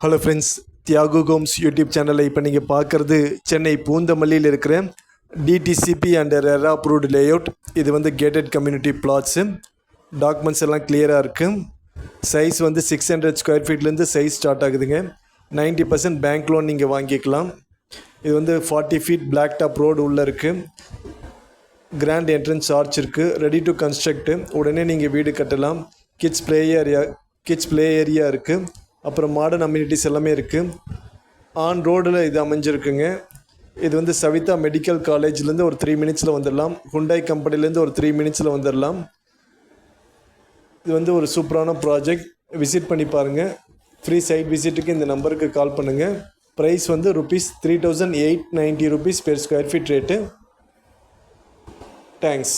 Hello friends, Thiyagu homes YouTube சேனலை இப்போ நீங்கள் பார்க்குறது சென்னை பூந்தமல்லியில் இருக்கிற DTCP and RERA approved layout. இது வந்து கேட்டட் கம்யூனிட்டி பிளாட்ஸு. டாக்குமெண்ட்ஸ் எல்லாம் கிளியராக இருக்குது. சைஸ் வந்து 600 ஸ்கொயர் ஃபீட்லேருந்து சைஸ் ஸ்டார்ட் ஆகுதுங்க. 90% பேங்க் லோன் நீங்கள் வாங்கிக்கலாம். இது வந்து 40 ஃபீட் பிளாக் டாப் ரோடு உள்ளே இருக்குது. கிராண்ட் என்ட்ரன்ஸ் ஆர்ச் இருக்குது. Ready to construct. உடனே நீங்கள் வீடு கட்டலாம். கிட்ஸ் ப்ளே ஏரியா இருக்குது. அப்புறம் மாடர்ன் அம்யூனிட்டிஸ் எல்லாமே இருக்குது. ஆன் ரோடில் இது அமைஞ்சிருக்குங்க. இது வந்து சவிதா மெடிக்கல் காலேஜ்லேருந்து ஒரு 3 மினிட்ஸில் வந்துடலாம். ஹுண்டாய் கம்பெனிலேருந்து ஒரு 3 மினிட்ஸில் வந்துடலாம். இது வந்து ஒரு சூப்பரான ப்ராஜெக்ட். விசிட் பண்ணி பாருங்கள். ஃப்ரீ சைட் விசிட்டுக்கு இந்த நம்பருக்கு கால் பண்ணுங்கள். ப்ரைஸ் வந்து ₹3,890 per square feet rate. Thanks.